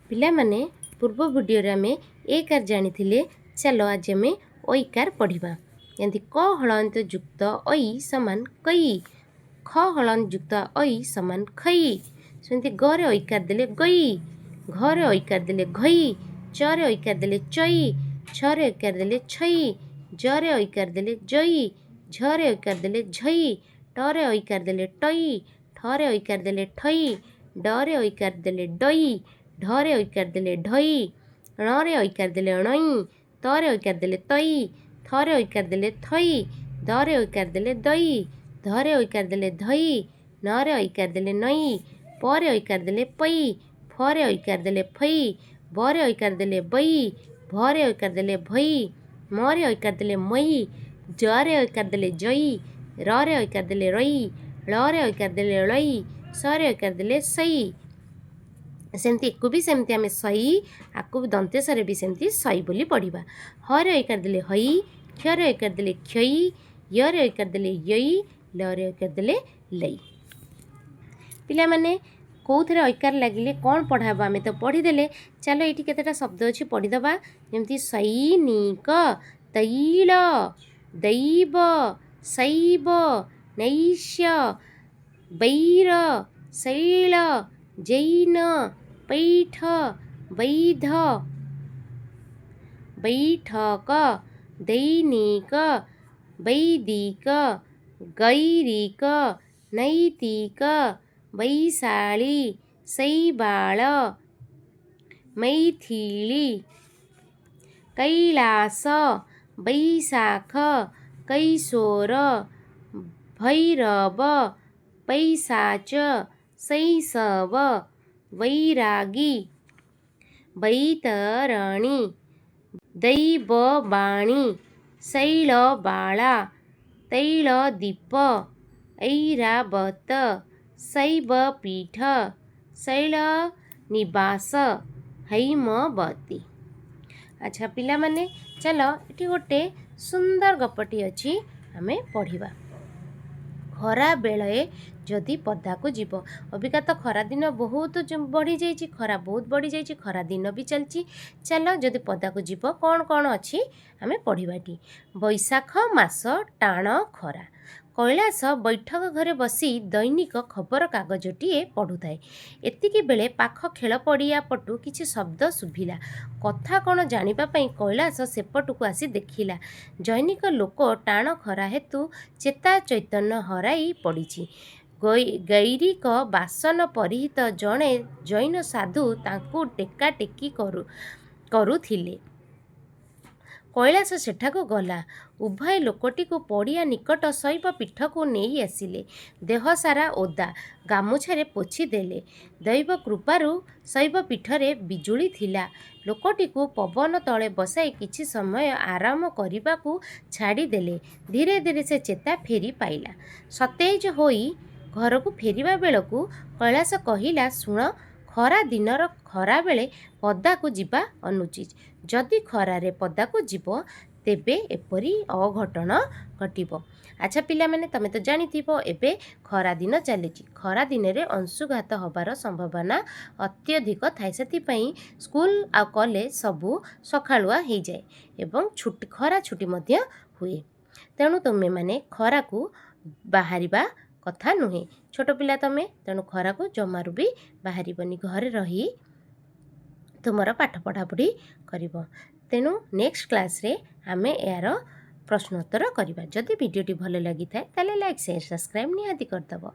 पिला माने पूर्व वीडियो रे आमे एकार जानिथिले चलो आज आमे ओइकार पढ़िबा। जेंति क हलंत युक्त ओइ समान कई, ख हलंत युक्त ओइ समान खई। सेंति ग रे ओइकार देले गई, घ रे ओइकार देले घई, च रे ओइकार देले चई, छ रे ओइकार देले छई, ज रे ओइकार देले जई, झ रे ओइकार देले झई, ट रे ओइकार देले टई, ठ रे ओइकार देले ठई, ड रे ओइकार देले डई, ढ रे ओइकार देले ढई, ण रे ओइकार देले अणई, त रे ओइकार देले तई, थ रे ओइकार देले थई, द रे ओइकार देले दई, ध रे ओइकार देले धई, न रे ओइकार देले नई, प रे ओइकार देले पई, फ रे ओइकार देले फई, ब रे ओइकार देले बई, भ रे ओइकार देले भई, म रे ओइकार देले मई, ज रे ओइकार देले जई, र रे ओइकार देले रई, ळ रे ओइकार देले ळई, स रे ओइकार देले सई। सेमती एकु भी सेमती आमे सई, आकु दंतेसरे भी सेमती सई बोली पढ़िबा। ह रे ओइकार देले हई, क्ष रे ओइकार देले क्षई, य रे ओइकार देले यई, ल रे ओइकार देले लई। पिला माने कोउथरे ओइकार लागिले कोन पढ़ाबा आमे तो पढ़ी देले। चलो एठी केतेटा शब्द अछि पढ़ी दबा। जेमती सैनिक, तैल, दैव, शैव, नैष्य, बैर, शैल, जैन, पैठ, वैध, बैठक, दैनिक, वैदिक, गैरिक, नैतिक, वैशाली, शैवाल, मैथिली, कैलास, वैशाख, कैशोर, भैरव, पैशाच, शैशव, वैरागी, वैतरणी, दैववाणी, शैलबाला, तैलदीप, ऐरावत, शैवपीठ, शैलनिवास, हैमवती। अच्छा पिला माने चलो एठी गोटे सुंदर गपटी अछि आमे पढ़िबा। खरा बेले जदि पदा को जीव, अबिका तो खरा दिन बहुत बढ़ी जाइए, खरा बहुत बढ़ी जाइए, खरा दिन भी चलती। चलो जदि पदा को जीव कौन कौन अच्छी आमे पढ़िबाटी। बैशाख मास टाण खरा, कैलास बैठक घरे बसी दैनिक खबर कागजटीए पढ़ुए। एतिकी बेले पाख खेल पड़िया पटु किछि शब्द शुभिला। कथा कौन जानिबा पई कैलास सेपटुकु आसी देखिला। जैनिक लोक टाण खरा हेतु चेता चैतन्य हराई पड़िछि। गैरिक बासन परिहित जणे जैन साधु तांकु टेका टेकी करुथिले। कैलास सेठाकु गला, उभय लोकटीकु पड़िया निकट शैव पीठकु नेई आसिले। देह सारा ओदा, गामुछारे पोछि देले। दैव कृपारु शैव पीठरे बिजुली थिला। लोकटीकु पवन तले बसाई किछि समय आराम करिबाकु छाड़ी देले। धीरे धीरे से चेता फेरी पाइला। सतेज होई घरकु फेरिबा बेलकु कैलास कहिला, शुण, खरा दिनर खरा बेले पदाकु जिबा अनुचित। जदि खरारे पदाकु जीव तेबे एपरी अघटन घटिबो। अच्छा पिला माने तमे तो जानिथिबो एबे खरा दिन चलीछि। खरा दिन रे अंशुघात हबार संभावना अत्यधिक थाए। सेति पई स्कूल आ कॉलेज सबु सखाळुआ हेई जाय एवं खरा छुट्टी मध्य हुए। तेणु तुमे माने खरा को बाहरिबा कथा नुहे। छोट पिला तमे, तेणु खरा को जमारु भी बाहरिबनी, घरे रही तुमर पाठ पढ़ापढ़ी करिबो। तेणु नेक्स्ट क्लास रे आमे यार प्रश्नोत्तर करिबा। जदि वीडियोटी भल लगी थाए ताले लाइक शेयर सब्सक्राइब निहाती करदबो।